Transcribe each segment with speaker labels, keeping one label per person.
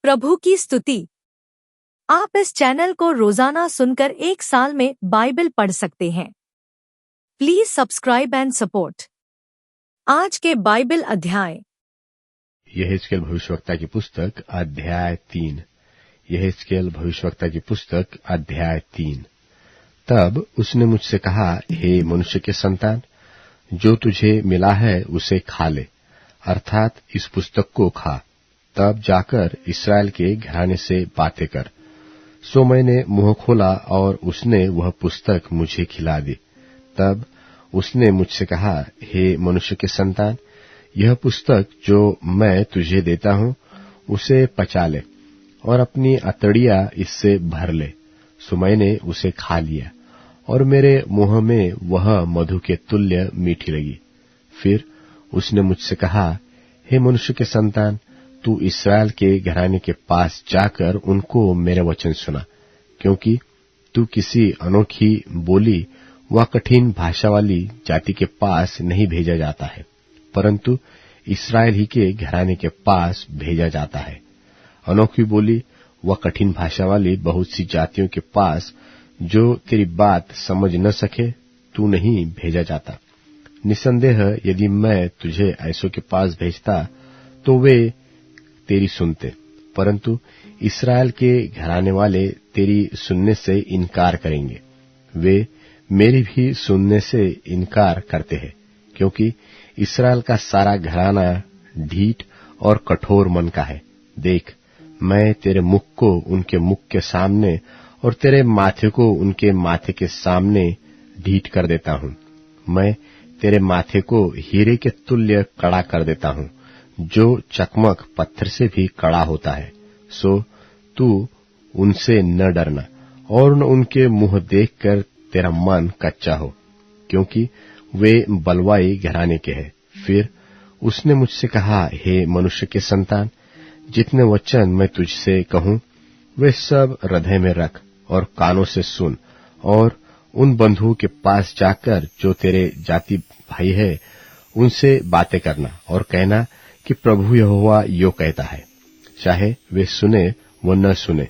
Speaker 1: प्रभु की स्तुति। आप इस चैनल को रोजाना सुनकर 1 साल में बाइबल पढ़ सकते हैं। Please subscribe and support. आज के बाइबल अध्याय।
Speaker 2: यहेजकेल भविष्यवक्ता की पुस्तक अध्याय 3। यहेजकेल भविष्यवक्ता की पुस्तक अध्याय 3। तब उसने मुझसे कहा, हे मनुष्य के संतान, जो तुझे मिला है उसे खा ले, अर्थात इस पुस्तक को खा। तब जाकर इस्राएल के घराने से बातें कर। सो मैंने मुंह खोला और उसने वह पुस्तक मुझे खिला दी। तब उसने मुझसे कहा, हे मनुष्य के संतान, यह पुस्तक जो मैं तुझे देता हूं उसे पचा ले और अपनी अतड़ियां इससे भर ले। सो मैंने उसे खा लिया और मेरे मुंह में वह मधु के तुल्य मीठी लगी। फिर उसने मुझसे कहा, हे मनुष्य के संतान, तू इस्राएल के घराने के पास जाकर उनको मेरे वचन सुना, क्योंकि तू किसी अनोखी बोली व कठिन भाषा वाली जाति के पास नहीं भेजा जाता है, परंतु इस्राएल ही के घराने के पास भेजा जाता है। अनोखी बोली व कठिन भाषा वाली बहुत सी जातियों के पास जो तेरी बात समझ न सके तू नहीं भेजा जाता। निसंदेह यदि मैं तुझे ऐसों के पास भेजता तो वे तेरी सुनते, परंतु इस्राएल के घराने वाले तेरी सुनने से इनकार करेंगे। वे मेरी भी सुनने से इनकार करते हैं, क्योंकि इस्राएल का सारा घराना ढीठ और कठोर मन का है। देख, मैं तेरे मुख को उनके मुख के सामने और तेरे माथे को उनके माथे के सामने ढीठ कर देता हूं। मैं तेरे माथे को हीरे के तुल्य कड़ा कर देता हूं, जो चकमक पत्थर से भी कड़ा होता है। सो तू उनसे न डरना और न उनके मुंह देखकर तेरा मन कच्चा हो, क्योंकि वे बलवाई घराने के हैं। फिर उसने मुझसे कहा, हे मनुष्य के संतान, जितने वचन मैं तुझसे कहूं वे सब हृदय में रख और कानों से सुन, और उन बंधुओं के पास जाकर जो तेरे जाति भाई है उनसे बातें करना और कहना कि प्रभु यहोवा यो कहता है, चाहे वे सुने वो न सुने।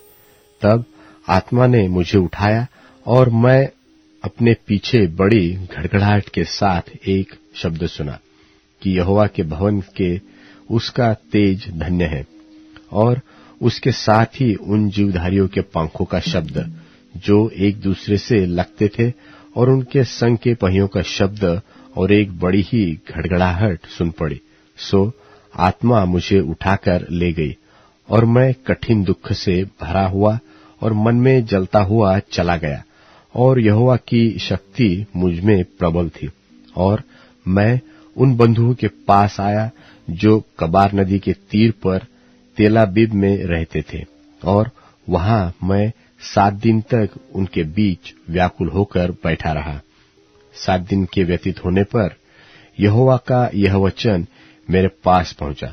Speaker 2: तब आत्मा ने मुझे उठाया और मैं अपने पीछे बड़ी घड़घड़ाहट के साथ एक शब्द सुना कि यहोवा के भवन के उसका तेज धन्य है, और उसके साथ ही उन जीवधारियों के पंखों का शब्द जो एक दूसरे से लगते थे, और उनके संग के पहियों का शब्द, और एक बड़ी ही घड़घड़ाहट सुन पड़ी। सो आत्मा मुझे उठाकर ले गई और मैं कठिन दुख से भरा हुआ और मन में जलता हुआ चला गया, और यहोवा की शक्ति मुझ में प्रबल थी। और मैं उन बंधुओं के पास आया जो कबार नदी के तीर पर तेलाबीब में रहते थे, और वहां मैं 7 दिन तक उनके बीच व्याकुल होकर बैठा रहा। 7 दिन के व्यतीत होने पर यहोवा का यह वचन मेरे पास पहुंचा,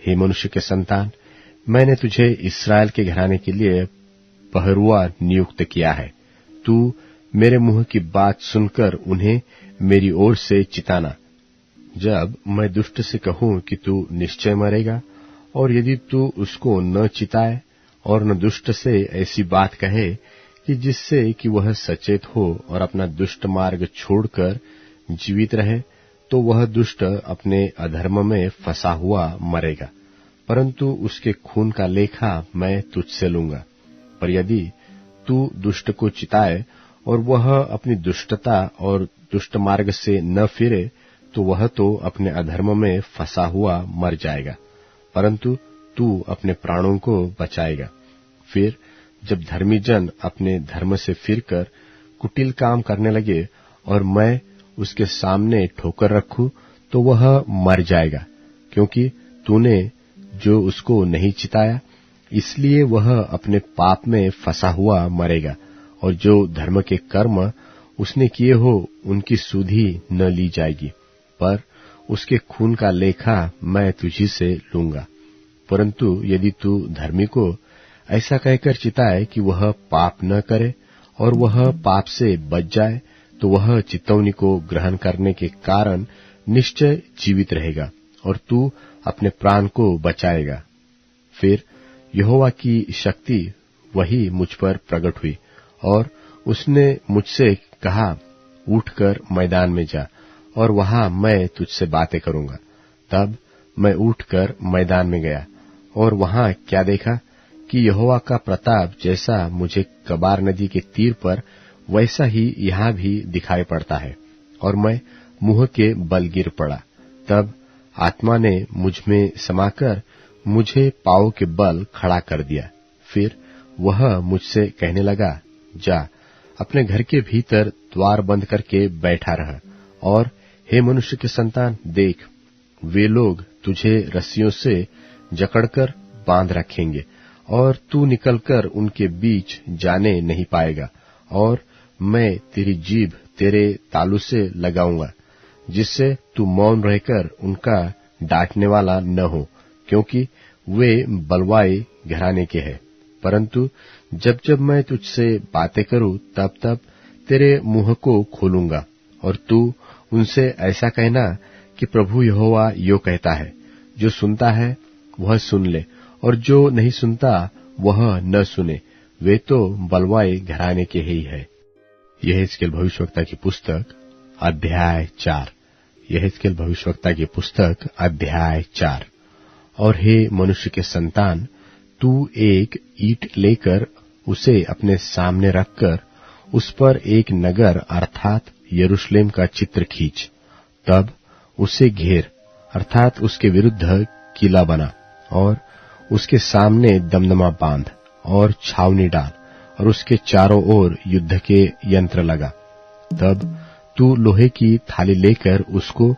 Speaker 2: हे मनुष्य के संतान, मैंने तुझे इस्राएल के घराने के लिए पहरुआ नियुक्त किया है। तू मेरे मुंह की बात सुनकर उन्हें मेरी ओर से चिताना। जब मैं दुष्ट से कहूं कि तू निश्चय मरेगा, और यदि तू उसको न चिताए और न दुष्ट से ऐसी बात कहे कि जिससे कि वह सचेत हो और अपना दुष्ट मार्ग छोड़कर जीवित रहे, तो वह दुष्ट अपने अधर्म में फंसा हुआ मरेगा, परंतु उसके खून का लेखा मैं तुझसे लूंगा। पर यदि तू दुष्ट को चिताए और वह अपनी दुष्टता और दुष्ट मार्ग से न फिरे, तो वह तो अपने अधर्म में फंसा हुआ मर जाएगा, परंतु तू अपने प्राणों को बचाएगा। फिर जब धर्मी जन अपने धर्म से फिरकर कुटिल काम करने लगे और मैं उसके सामने ठोकर रखूं, तो वह मर जाएगा, क्योंकि तूने जो उसको नहीं चिताया, इसलिए वह अपने पाप में फंसा हुआ मरेगा, और जो धर्म के कर्म उसने किए हो उनकी सुधि न ली जाएगी, पर उसके खून का लेखा मैं तुझी से लूंगा। परंतु यदि तू धर्मी को ऐसा कहकर चिताए कि वह पाप न करे और वह पाप से बच जाए, तो वह चितौनी को ग्रहण करने के कारण निश्चय जीवित रहेगा और तू अपने प्राण को बचाएगा। फिर यहोवा की शक्ति वही मुझ पर प्रकट हुई और उसने मुझसे कहा, उठकर मैदान में जा और वहां मैं तुझसे बातें करूंगा। तब मैं उठकर मैदान में गया और वहां क्या देखा कि यहोवा का प्रताप जैसा मुझे कबार नदी के तीर पर वैसा ही यहां भी दिखाई पड़ता है, और मैं मुंह के बल गिर पड़ा। तब आत्मा ने मुझ में समाकर मुझे पांव के बल खड़ा कर दिया। फिर वह मुझसे कहने लगा, जा अपने घर के भीतर द्वार बंद करके बैठा रह, और हे मनुष्य के संतान, देख, वे लोग तुझे रस्सियों से जकड़कर बांध रखेंगे और तू निकलकर उनके बीच जाने नहीं पाएगा, और मैं तेरी जीभ तेरे तालू से लगाऊंगा, जिससे तू मौन रहकर उनका डांटने वाला न हो, क्योंकि वे बलवाए घराने के हैं। परंतु जब जब मैं तुझसे बातें करूं, तब तब तेरे मुंह को खोलूंगा, और तू उनसे ऐसा कहना कि प्रभु यहोवा यो कहता है, जो सुनता है वह सुन ले, और जो नहीं सुनता वह न सुने, वे तो बलवाए घराने के ही है। यहेजकेल भविष्यवक्ता की पुस्तक अध्याय 4। यहेजकेल भविष्यवक्ता की पुस्तक अध्याय 4। और हे मनुष्य के संतान, तू एक ईंट लेकर उसे अपने सामने रखकर उस पर एक नगर अर्थात यरूशलेम का चित्र खींच। तब उसे घेर अर्थात उसके विरुद्ध किला बना, और उसके सामने दमदमा बांध और छावनी डाल, और उसके चारों ओर युद्ध के यंत्र लगा। तब तू लोहे की थाली लेकर उसको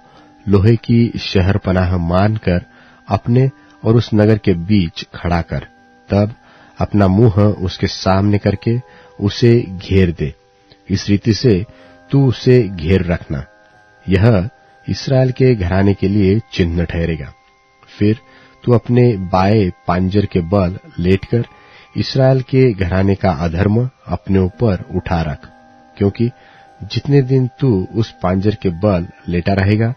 Speaker 2: लोहे की शहरपनाह मानकर अपने और उस नगर के बीच खड़ा कर। तब अपना मुंह उसके सामने करके उसे घेर दे। इस रीति से तू उसे घेर रखना। यह इस्राएल के घराने के लिए चिन्ह ठहरेगा। फिर तू अपने बाएं पांजर के बल लेटकर इस्राएल के घराने का अधर्म अपने ऊपर उठा रख, क्योंकि जितने दिन तू उस पांजर के बल लेटा रहेगा,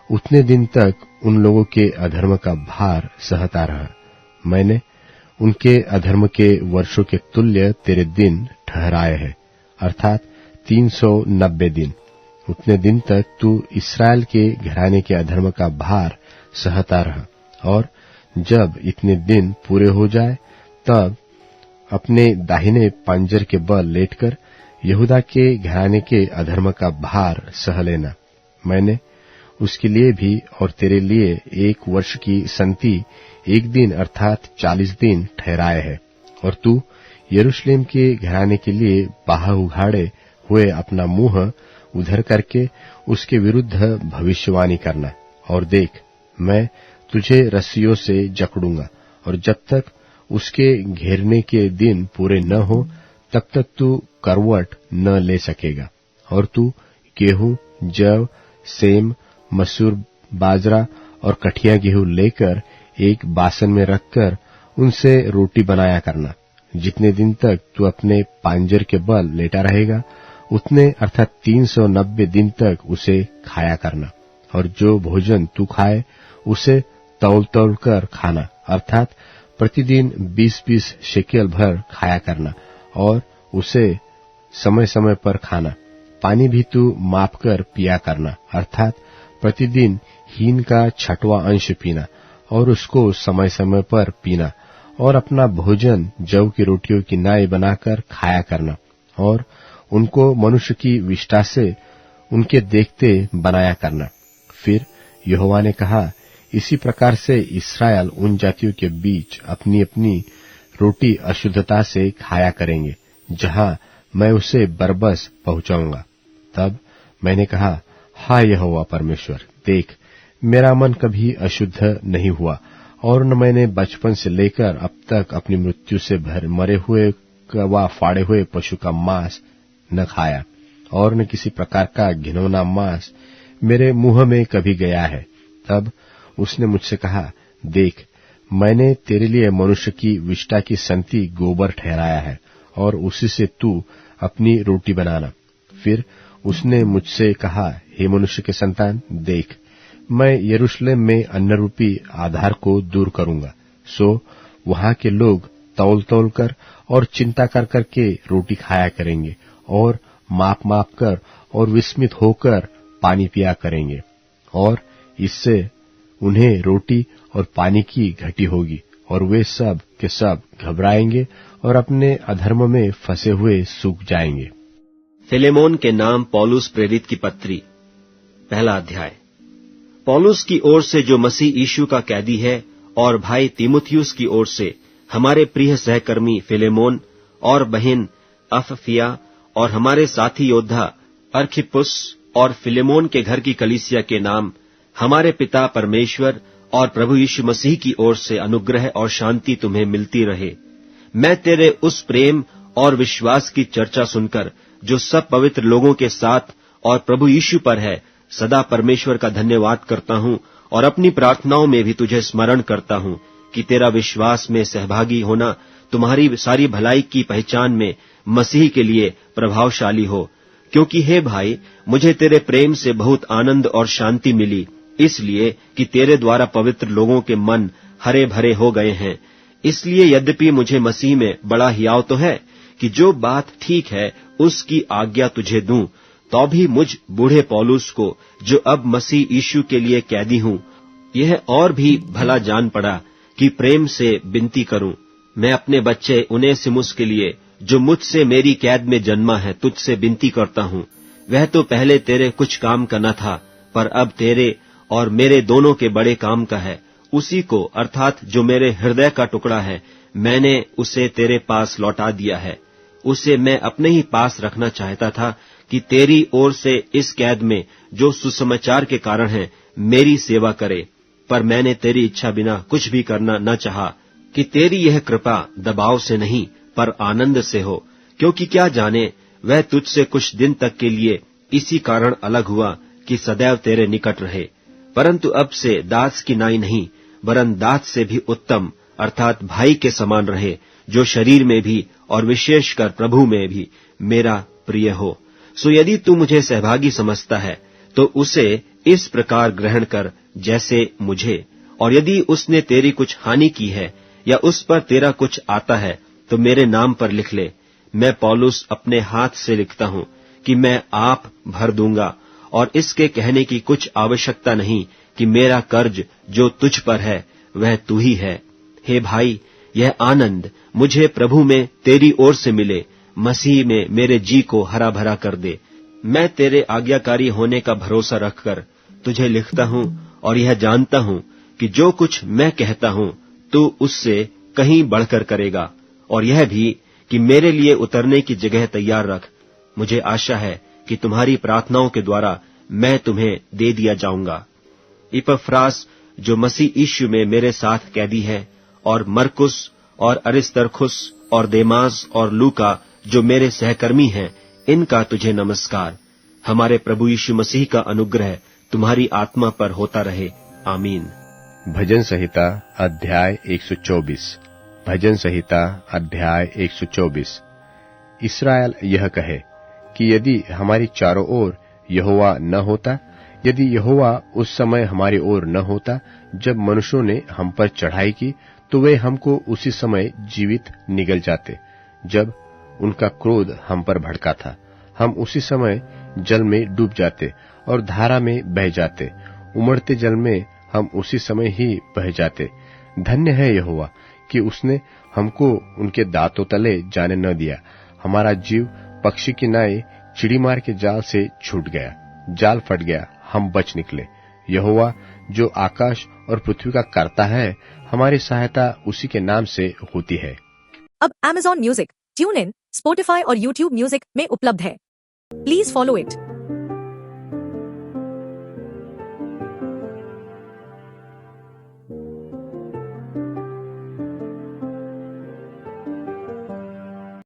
Speaker 2: उतने दिन तक उन लोगों के अधर्म का भार सहता रहा। मैंने उनके अधर्म के वर्षों के तुल्य तेरे दिन ठहराए हैं, अर्थात 390 दिन। उतने दिन तक तू इस्राएल के घराने के अधर्म का भार सहता रहा, और जब इतने दिन पूरे हो जाए, तब अपने दाहिने पांजर के बल लेटकर यहूदा के घराने के अधर्म का भार सह लेना। मैंने उसके लिए भी और तेरे लिए 1 वर्ष की संति 1 दिन अर्थात 40 दिन ठहराए है। और तू यरूशलेम के घराने के लिए बाह उघाड़े हुए अपना मुंह उधर करके उसके विरुद्ध भविष्यवाणी करना। और देख, मैं तुझे रस्सियों से जकड़ूंगा, और जब तक उसके घेरने के दिन पूरे न हो, तब तक तू करवट न ले सकेगा। और तू गेहूं, जव, सेम, मसूर, बाजरा और कठिया गेहूं लेकर एक बासन में रखकर उनसे रोटी बनाया करना। जितने दिन तक तू अपने पांजर के बल लेटा रहेगा, उतने अर्थात 390 दिन तक उसे खाया करना। और जो भोजन तू खाए, उसे तौल तौल कर खाना, अर्थात प्रतिदिन 20-20 शेकेल भर खाया करना, और उसे समय समय पर खाना। पानी भी तू माप कर पिया करना, अर्थात प्रतिदिन हीन का 6वां अंश पीना, और उसको समय समय पर पीना। और अपना भोजन जव की रोटियों की नाई बनाकर खाया करना, और उनको मनुष्य की विष्ठा से उनके देखते बनाया करना। फिर यहोवा ने कहा, इसी प्रकार से इस्राएल उन जातियों के बीच अपनी अपनी रोटी अशुद्धता से खाया करेंगे, जहां मैं उसे बरबस पहुंचाऊंगा। तब मैंने कहा, हाय यहोवा परमेश्वर, देख, मेरा मन कभी अशुद्ध नहीं हुआ, और न मैंने बचपन से लेकर अब तक अपनी मृत्यु से मरे हुए व फाड़े हुए पशु का मांस न खाया, और न किसी प्रकार का घिनौना मांस मेरे मुंह में कभी गया है। तब उसने मुझसे कहा, देख, मैंने तेरे लिए मनुष्य की विष्ठा की संति गोबर ठहराया है, और उसी से तू अपनी रोटी बनाना। फिर उसने मुझसे कहा, हे मनुष्य के संतान, देख, मैं यरूशलेम में अन्न रूपी आधार को दूर करूंगा, सो वहां के लोग तौल तौल कर और चिंता कर कर के रोटी खाया करेंगे और माप माप कर और विस्मित होकर पानी पिया करेंगे, और इससे उन्हें रोटी और पानी की घटी होगी और वे सब के सब घबराएंगे और अपने अधर्म में फंसे हुए सूख जाएंगे।
Speaker 3: फिलेमोन के नाम पौलुस प्रेरित की पत्री, पहला अध्याय। पौलुस की ओर से जो मसीह यीशु का कैदी है, और भाई तीमुथियुस की ओर से हमारे प्रिय सहकर्मी फिलेमोन और बहन अफफिया और हमारे साथी योद्धा अर्खिपुस और फिलेमोन के घर की कलीसिया के नाम हमारे पिता परमेश्वर और प्रभु यीशु मसीह की ओर से अनुग्रह और शांति तुम्हें मिलती रहे। मैं तेरे उस प्रेम और विश्वास की चर्चा सुनकर जो सब पवित्र लोगों के साथ और प्रभु यीशु पर है, सदा परमेश्वर का धन्यवाद करता हूं और अपनी प्रार्थनाओं में भी तुझे स्मरण करता हूं कि तेरा विश्वास में सहभागी होना तुम्हारी सारी भलाई की पहचान में मसीह के लिए प्रभावशाली हो। क्योंकि हे भाई, मुझे तेरे प्रेम से बहुत आनंद और शांति मिली, इसलिए कि तेरे द्वारा पवित्र लोगों के मन हरे भरे हो गए हैं। इसलिए यद्यपि मुझे मसीह में बड़ा हियाव तो है कि जो बात ठीक है उसकी आज्ञा तुझे दूं, तो भी मुझ बूढ़े पौलुस को, जो अब मसीह यीशु के लिए कैदी हूं, यह और भी भला जान पड़ा कि प्रेम से विनती करूं। मैं अपने बच्चे उनेसिमुस के लिए, जो मुझसे मेरी कैद में जन्मा है, तुझसे विनती करता हूं। वह तो पहले तेरे कुछ काम का न था, पर अब तेरे और मेरे दोनों के बड़े काम का है। उसी को, अर्थात जो मेरे हृदय का टुकड़ा है, मैंने उसे तेरे पास लौटा दिया है। उसे मैं अपने ही पास रखना चाहता था कि तेरी ओर से इस कैद में, जो सुसमाचार के कारण है, मेरी सेवा करे। पर मैंने तेरी इच्छा बिना कुछ भी करना न चाहा कि तेरी यह कृपा दबाव से नहीं पर आनंद से हो। क्योंकि क्या जाने, वह तुझसे कुछ दिन तक के लिए इसी कारण अलग हुआ कि सदैव तेरे निकट रहे। परंतु अब से दास की नाई नहीं, वरन दास से भी उत्तम, अर्थात भाई के समान रहे, जो शरीर में भी और विशेषकर प्रभु में भी मेरा प्रिय हो। सो यदि तू मुझे सहभागी समझता है, तो उसे इस प्रकार ग्रहण कर जैसे मुझे, और यदि उसने तेरी कुछ हानि की है या उस पर तेरा कुछ आता है, तो मेरे नाम पर लिख ले। मैं पौलुस अपने हाथ से लिखता हूं कि मैं आप भर दूंगा, और इसके कहने की कुछ आवश्यकता नहीं कि मेरा कर्ज जो तुझ पर है वह तू ही है। हे भाई, यह आनंद मुझे प्रभु में तेरी ओर से मिले, मसीह में मेरे जी को हरा भरा कर दे। मैं तेरे आज्ञाकारी होने का भरोसा रखकर तुझे लिखता हूं, और यह जानता हूं कि जो कुछ मैं कहता हूं तू उससे कहीं बढ़कर करेगा, और यह भी कि मेरे लिए उतरने की जगह तैयार रख। मुझे आशा है कि तुम्हारी प्रार्थनाओं के द्वारा मैं तुम्हें दे दिया जाऊंगा। इपफ्रास, जो मसीह यीशु में मेरे साथ कैदी है, और मरकुस और अरिस्तर्खुस और देमास और लूका, जो मेरे सहकर्मी हैं, इनका तुझे नमस्कार। हमारे प्रभु यीशु मसीह का अनुग्रह तुम्हारी आत्मा पर होता रहे। आमीन।
Speaker 2: भजन संहिता अध्याय 124। भजन संहिता अध्याय 124। इस्राएल यह कहे कि यदि हमारी चारों ओर यहोवा न होता, यदि यहोवा उस समय हमारी ओर न होता जब मनुष्यों ने हम पर चढ़ाई की, तो वे हमको उसी समय जीवित निगल जाते। जब उनका क्रोध हम पर भड़का था, हम उसी समय जल में डूब जाते और धारा में बह जाते। उमड़ते जल में हम उसी समय ही बह जाते। धन्य है यहोवा कि उसने हमको उनके दांतों तले जाने न दिया। हमारा जीव पक्षी की नाई चिड़ीमार के जाल से छूट गया। जाल फट गया, हम बच निकले। यहोवा जो आकाश और पृथ्वी का कर्ता है, हमारी सहायता उसी के नाम से होती है।
Speaker 1: अब Amazon music, tune in, Spotify और YouTube म्यूजिक में उपलब्ध है। Please follow it.